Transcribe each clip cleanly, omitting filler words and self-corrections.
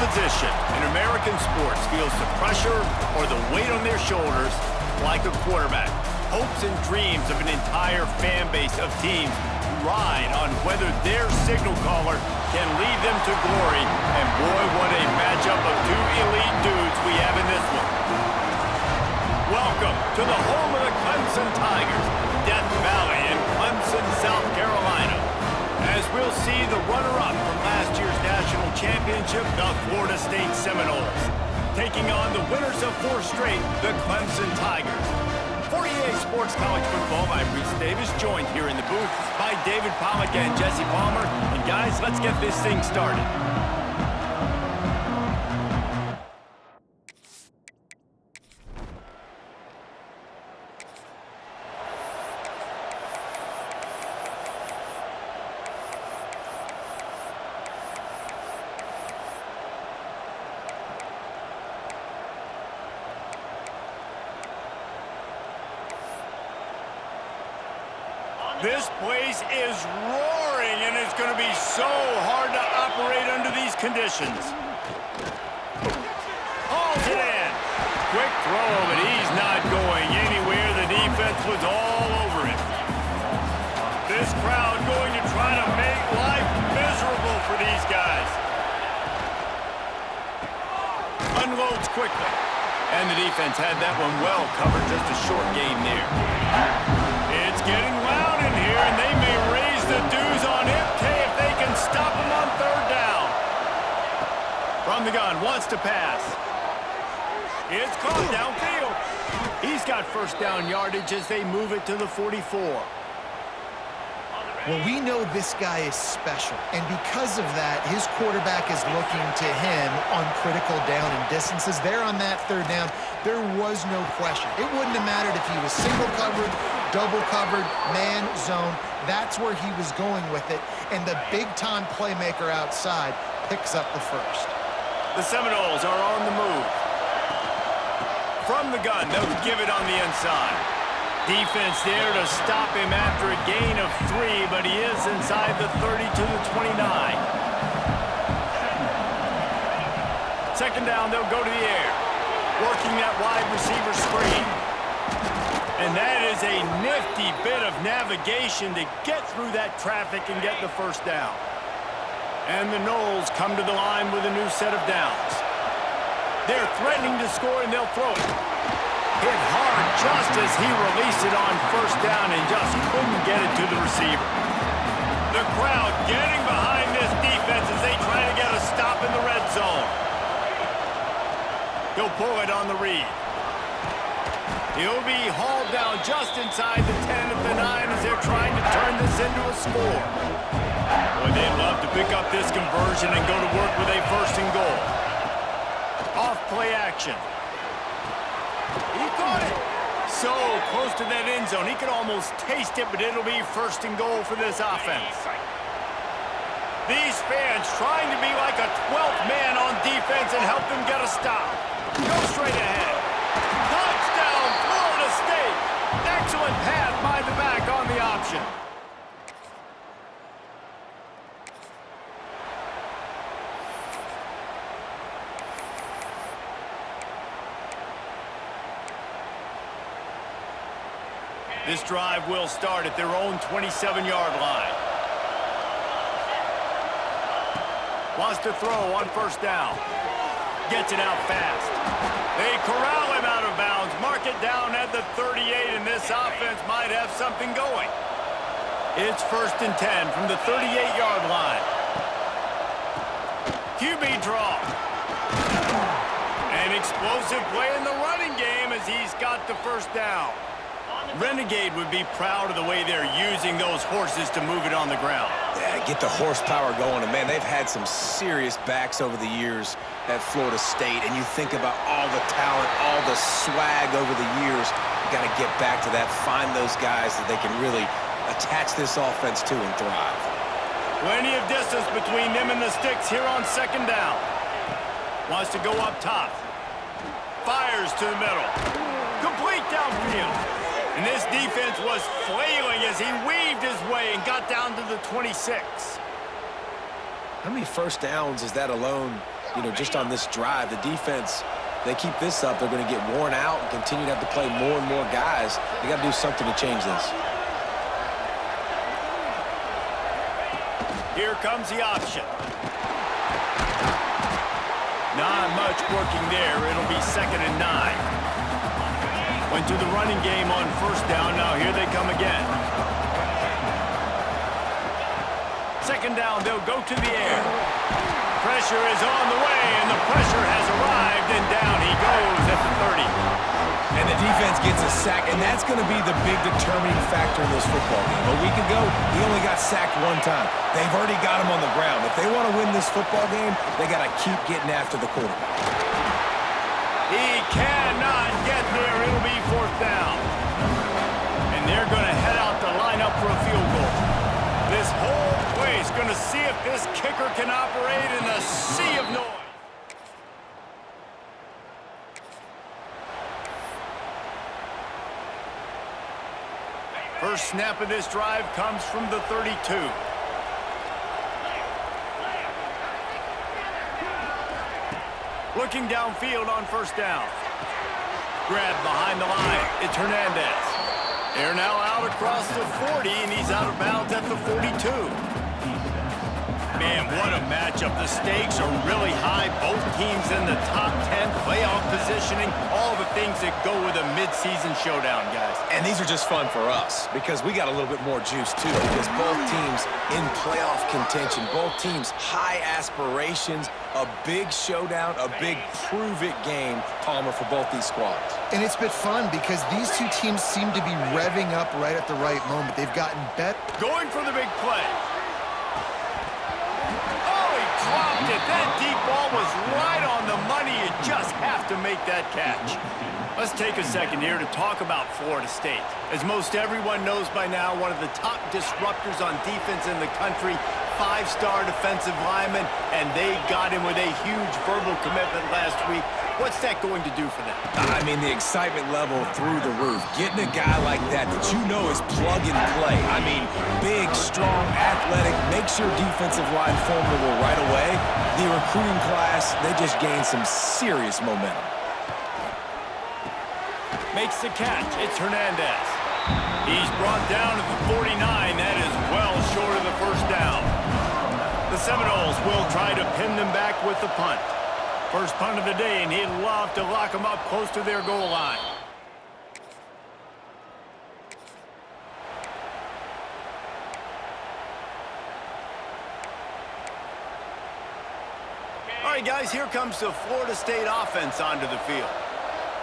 position in American sports feels the pressure or the weight on their shoulders like a quarterback. Hopes and dreams of an entire fan base of teams ride on whether their signal caller can lead them to glory. And boy, what a matchup of two elite dudes we have in this one. Welcome to the home of the Clemson Tigers, Death Valley in Clemson, South Carolina. As we'll see the runner-up from last year's national championship, the Florida State Seminoles, taking on the winners of 4 straight, the Clemson Tigers. For EA Sports College Football, I'm Reese Davis, joined here in the booth by David Pollack and Jesse Palmer. And guys, let's get this thing started. This place is roaring, and it's going to be so hard to operate under these conditions. Hauls it in. Quick throw, but he's not going anywhere. The defense was all over him. This crowd going to try to make life miserable for these guys. Unloads quickly. And the defense had that one well covered. Just a short game there. It's getting loud in here, and they may raise the dues on MK if they can stop him on 3rd down. From the gun, wants to pass. It's caught downfield. He's got 1st down yardage as they move it to the 44. Well, we know this guy is special, and because of that, his quarterback is looking to him on critical down and distances. There on that 3rd down, there was no question. It wouldn't have mattered if he was single covered, double covered, man, zone. That's where he was going with it, and the big-time playmaker outside picks up the 1st. The Seminoles are on the move. From the gun, they'll give it on the inside. Defense there to stop him after a gain of 3, but he is inside the 30 to the 29. 2nd down, they'll go to the air, working that wide receiver screen. And that is a nifty bit of navigation to get through that traffic and get the 1st down. And the Noles come to the line with a new set of downs. They're threatening to score, and they'll throw it. Hit hard just as he released it on 1st down and just couldn't get it to the receiver. The crowd getting behind this defense as they try to get a stop in the red zone. He'll pull it on the read. He'll be hauled down just inside the 10 of the 9 as they're trying to turn this into a score. Boy, they'd love to pick up this conversion and go to work with a 1st and goal. Off play action. He caught it. So close to that end zone. He could almost taste it, but it'll be 1st and goal for this offense. These fans trying to be like a 12th man on defense and help them get a stop. Go straight ahead. Touchdown, Florida State. Excellent pass by the back on the option. This drive will start at their own 27-yard line. Wants to throw on 1st down. Gets it out fast. They corral him out of bounds. Mark it down at the 38, and this offense might have something going. It's 1st and 10 from the 38-yard line. QB draw. An explosive play in the running game as he's got the 1st down. Renegade would be proud of the way they're using those horses to move it on the ground. Yeah, get the horsepower going. And, man, they've had some serious backs over the years at Florida State. And you think about all the talent, all the swag over the years. You got to get back to that, find those guys that they can really attach this offense to and thrive. Plenty of distance between them and the sticks here on 2nd down. Wants to go up top. Fires to the middle. Complete downfield. And this defense was flailing as he weaved his way and got down to the 26. How many 1st downs is that alone you know, just on this drive. The defense, they keep this up, they're going to get worn out and continue to have to play more and more guys. They got to do something to change this. Here comes the option. Not much working there. It'll be 2nd and 9. Went to the running game on 1st down. Now here they come again. 2nd down, they'll go to the air. Pressure is on the way, and the pressure has arrived, and down he goes at the 30. And the defense gets a sack, and that's going to be the big determining factor in this football game. A week ago, he only got sacked 1 time. They've already got him on the ground. If they want to win this football game, they got to keep getting after the quarterback. He cannot get there. It'll be 4th down. And they're going to head out the lineup for a field goal. This whole place going to see if this kicker can operate in the sea of noise. First snap of this drive comes from the 32. Looking downfield on 1st down. Grabbed behind the line. It's Hernandez. They're now out across the 40, and he's out of bounds at the 42. Man, what a matchup. The stakes are really high. Both teams in the top 10, playoff positioning, all the things that go with a midseason showdown, guys. And these are just fun for us because we got a little bit more juice, too, because both teams in playoff contention, both teams high aspirations, a big showdown, a big prove-it game, Palmer, for both these squads. And it's been fun because these two teams seem to be revving up right at the right moment. They've gotten better. Going for the big play. Dropped it. That deep ball was right on the money. You just have to make that catch. Let's take a second here to talk about Florida State. As most everyone knows by now, one of the top disruptors on defense in the country, 5-star defensive lineman, and they got him with a huge verbal commitment last week. What's that going to do for them? I mean, the excitement level through the roof. Getting a guy like that you know is plug and play. I mean, big, strong, athletic, makes your defensive line formidable right away. The recruiting class, they just gained some serious momentum. Makes the catch. It's Hernandez. He's brought down to the 49. That is well short of the 1st down. The Seminoles will try to pin them back with the punt. First punt of the day, and he'd love to lock them up close to their goal line. All right, guys, here comes the Florida State offense onto the field.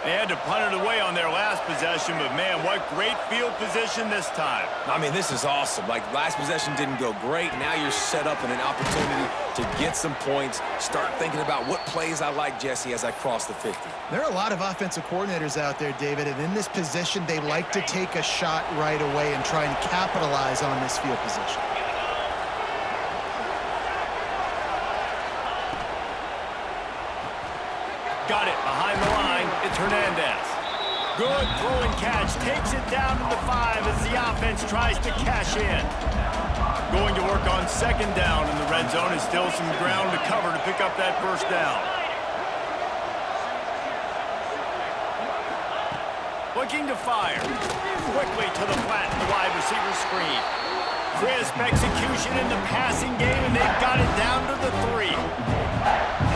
They had to punt it away on their last possession, but, man, what great field position this time. I mean, this is awesome. Like, last possession didn't go great. Now you're set up in an opportunity to get some points, start thinking about what plays I like, Jesse, as I cross the 50. There are a lot of offensive coordinators out there, David, and in this position, they like to take a shot right away and try and capitalize on this field position. Got it behind the line. It's Hernandez. Good throw and catch. Takes it down to the 5 as the offense tries to cash in. Going to work on 2nd down in the red zone. Is still some ground to cover to pick up that 1st down. Looking to fire. Quickly to the flat in the wide receiver screen. Crisp execution in the passing game, and they've got it down to the 3.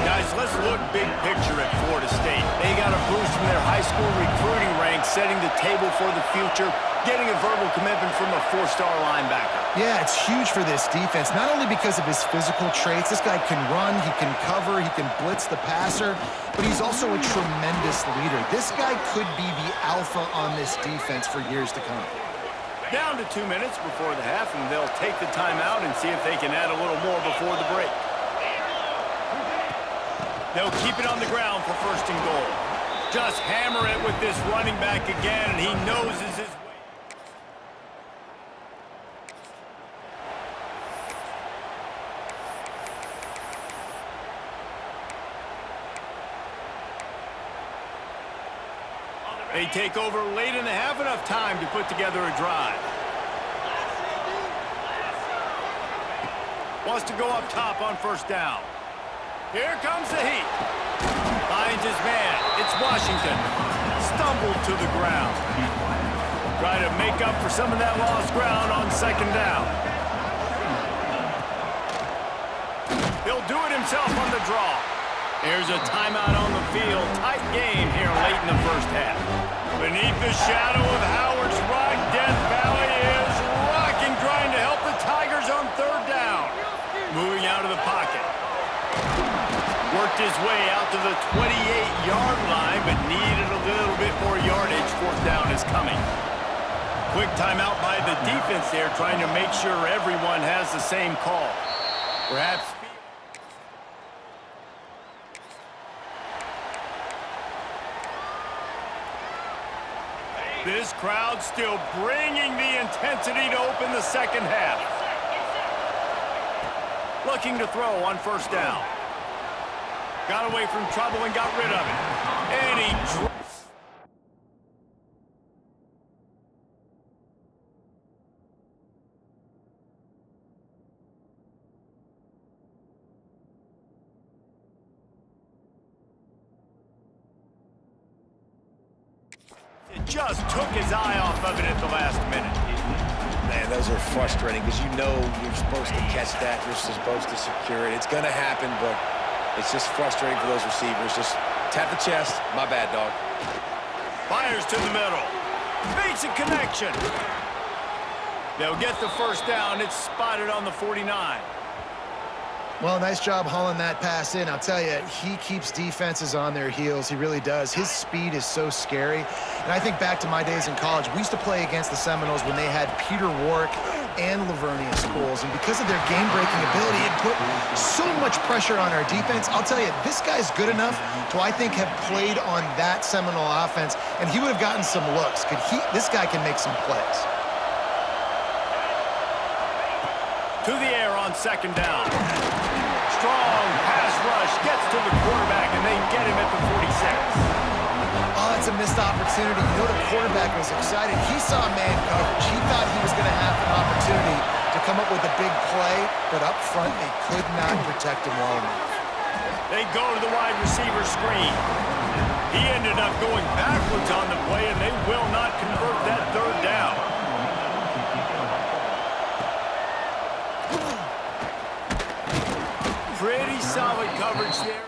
Guys, let's look big picture at Florida State. They got a boost from their high school recruiting ranks, setting the table for the future, getting a verbal commitment from a 4-star linebacker. Yeah, it's huge for this defense, not only because of his physical traits. This guy can run, he can cover, he can blitz the passer, but he's also a tremendous leader. This guy could be the alpha on this defense for years to come. Down to 2 minutes before the half, and they'll take the timeout and see if they can add a little more before the break. They'll keep it on the ground for 1st and goal. Just hammer it with this running back again, and he knows it's his way. They take over late in the half, enough time to put together a drive. Wants to go up top on 1st down. Here comes the heat. Finds his man. It's Washington. Stumbled to the ground. Try to make up for some of that lost ground on second down. He'll do it himself on the draw. Here's a timeout on the field. Tight game here late in the first half. Beneath the shadow of Howard's Rock, Death Valley is rocking, trying to help the Tigers on third down. Moving out of the pocket. Worked his way out to the 28-yard line, but needed a little bit more yardage. Fourth down is coming. Quick timeout by the defense there, trying to make sure everyone has the same call. Perhaps... This crowd still bringing the intensity to open the second half. Looking to throw on first down. Got away from trouble and got rid of it. And he... just took his eye off of it at the last minute. Man, those are frustrating because you know you're supposed to catch that. You're supposed to secure it. It's going to happen, but it's just frustrating for those receivers. Just tap the chest. My bad, dog. Fires to the middle. Makes a connection. They'll get the first down. It's spotted on the 49. Well, nice job hauling that pass in. I'll tell you, he keeps defenses on their heels. He really does. His speed is so scary. And I think back to my days in college, we used to play against the Seminoles when they had Peter Warrick and Lavernia Schools. And because of their game-breaking ability, it put so much pressure on our defense. I'll tell you, this guy's good enough to, I think, have played on that Seminole offense, and he would have gotten some looks. This guy can make some plays. To the air on second down. Strong pass rush, gets to the quarterback, and they get him at the 46. Oh, that's a missed opportunity. You know the quarterback was excited. He saw man coverage. He thought he was going to have an opportunity to come up with a big play, but up front, they could not protect him well enough. They go to the wide receiver screen. He ended up going backwards on the play, and they will not convert that third down. Pretty solid coverage there.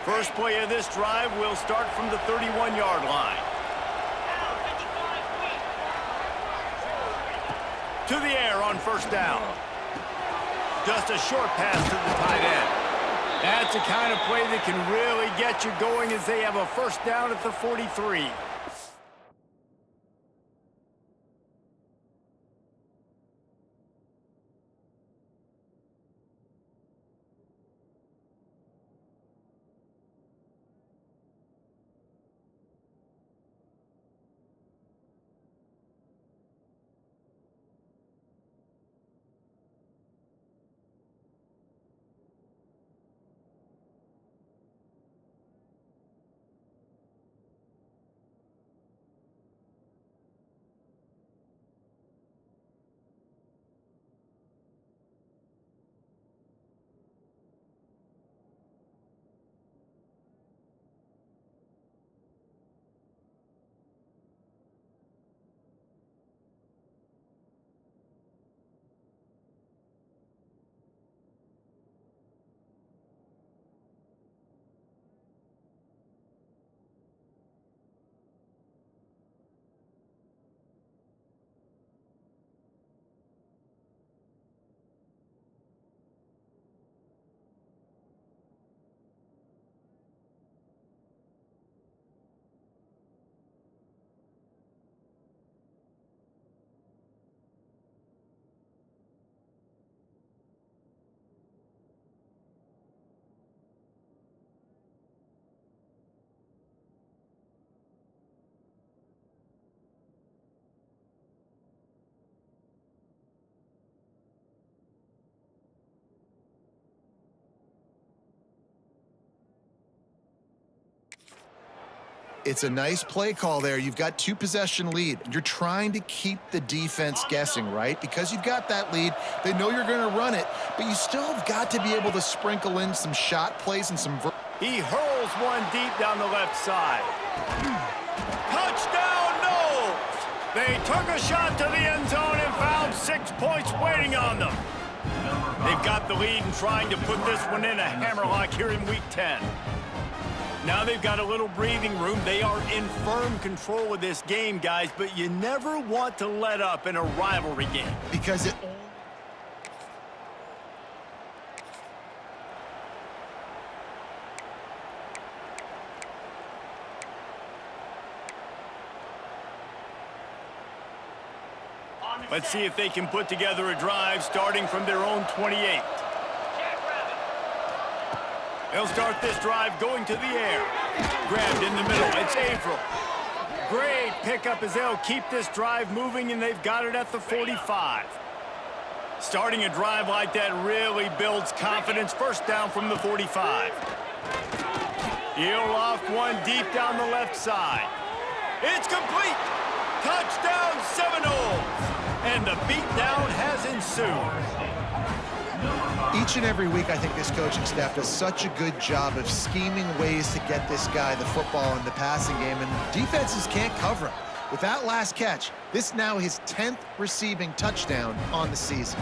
First play of this drive will start from the 31-yard line. To the air on first down. Just a short pass to the tight end. That's the kind of play that can really get you going as they have a first down at the 43. It's a nice play call there. You've got 2-possession lead. You're trying to keep the defense guessing, right? Because you've got that lead, they know you're going to run it, but you still have got to be able to sprinkle in some shot plays and some... He hurls one deep down the left side. Touchdown, Knowles! They took a shot to the end zone and found 6 points waiting on them. They've got the lead and trying to put this one in a hammerlock here in Week 10. Now they've got a little breathing room. They are in firm control of this game, guys, but you never want to let up in a rivalry game. Because it... Let's see if they can put together a drive starting from their own 28. They'll start this drive going to the air. Grabbed in the middle. It's Averill. Great pickup as they'll keep this drive moving, and they've got it at the 45. Starting a drive like that really builds confidence. First down from the 45. He'll loft one deep down the left side. It's complete. Touchdown Seminoles. And the beatdown has ensued. Each and every week, I think this coaching staff does such a good job of scheming ways to get this guy the football in the passing game, and defenses can't cover him. With that last catch, this now his 10th receiving touchdown on the season.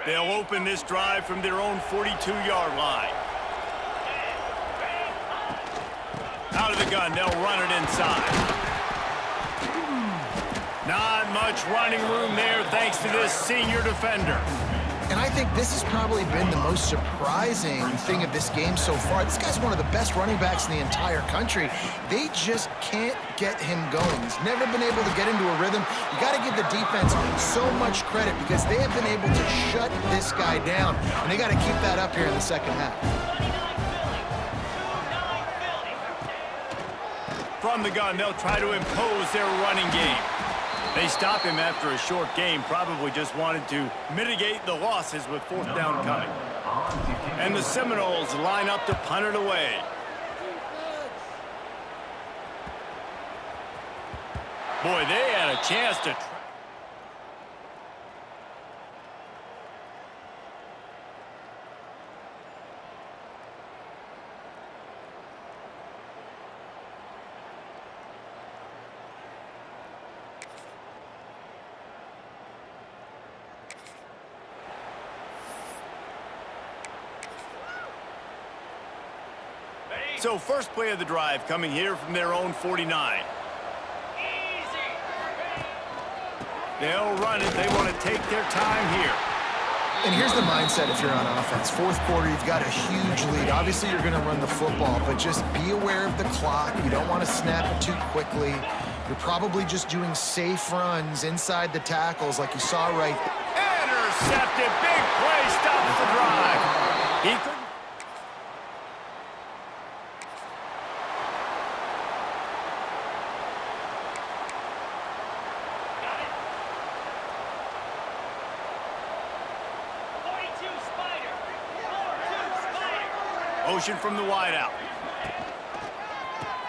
They'll open this drive from their own 42-yard line. Out of the gun, they'll run it inside. Not much running room there thanks to this senior defender. And I think this has probably been the most surprising thing of this game so far. This guy's one of the best running backs in the entire country. They just can't get him going. He's never been able to get into a rhythm. You got to give the defense so much credit because they have been able to shut this guy down, and they got to keep that up here in the second half. From the gun, they'll try to impose their running game. They stop him after a short game, probably just wanted to mitigate the losses with 4th down coming. And the Seminoles line up to punt it away. Boy, they had a chance to... So first play of the drive coming here from their own 49. They'll run it. They want to take their time here. And here's the mindset if you're on offense. 4th quarter, you've got a huge lead. Obviously, you're going to run the football, but just be aware of the clock. You don't want to snap it too quickly. You're probably just doing safe runs inside the tackles like you saw right there. Intercepted. Big play stops the drive. He couldn't... Motion from the wideout.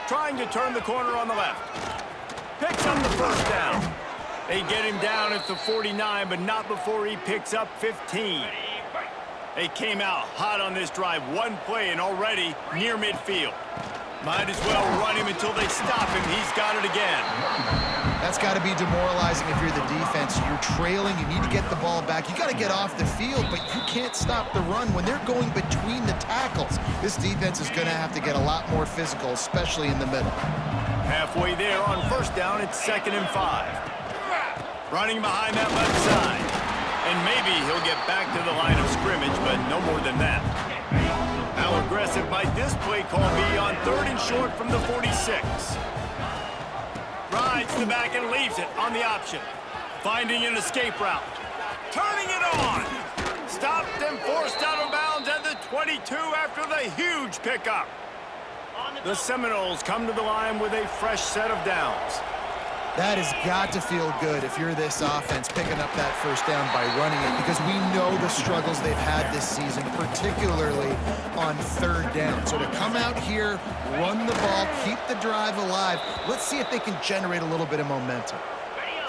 Trying to turn the corner on the left. Picks up the first down. They get him down at the 49, but not before he picks up 15. They came out hot on this drive. One play and already near midfield. Might as well run him until they stop him. He's got it again. That's got to be demoralizing if you're the defense. You're trailing. You need to get the ball back. You got to get off the field, but you can't stop the run when they're going between the tackles. This defense is going to have to get a lot more physical, especially in the middle. Halfway there on first down, it's 2nd and 5. Running behind that left side. And maybe he'll get back to the line of scrimmage, but no more than that. How aggressive might this play call be on 3rd and short from the 46? Rides the back and leaves it on the option. Finding an escape route. turning it on. Stopped and forced out of bounds at the 22 after the huge pickup. The Seminoles come to the line with a fresh set of downs. That has got to feel good if you're this offense picking up that first down by running it, because we know the struggles they've had this season, particularly on third down. So to come out here, run the ball, keep the drive alive, let's see if they can generate a little bit of momentum.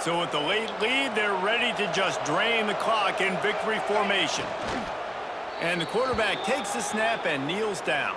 So with the late lead, they're ready to just drain the clock in victory formation. And the quarterback takes the snap and kneels down.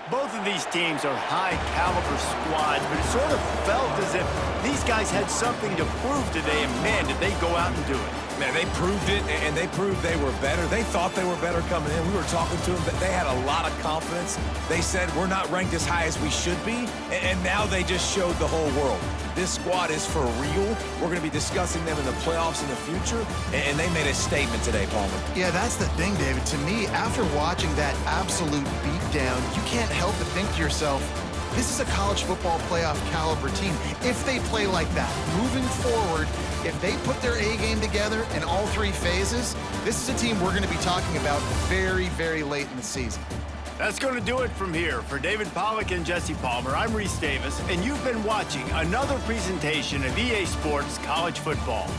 Both of these teams are high-caliber squads, but it sort of felt as if these guys had something to prove today, and man, did they go out and do it. Man, they proved it, and they proved they were better. They thought they were better coming in. We were talking to them, but they had a lot of confidence. They said, we're not ranked as high as we should be, and now they just showed the whole world. This squad is for real. We're going to be discussing them in the playoffs in the future, and they made a statement today, Palmer. Yeah, that's the thing, David. To me, after watching that absolute beatdown, you can't help but think to yourself, this is a college football playoff caliber team. If they play like that, moving forward, if they put their A game together in all three phases, this is a team we're going to be talking about very, very late in the season. That's going to do it from here. For David Pollack and Jesse Palmer, I'm Reese Davis, and you've been watching another presentation of EA Sports College Football.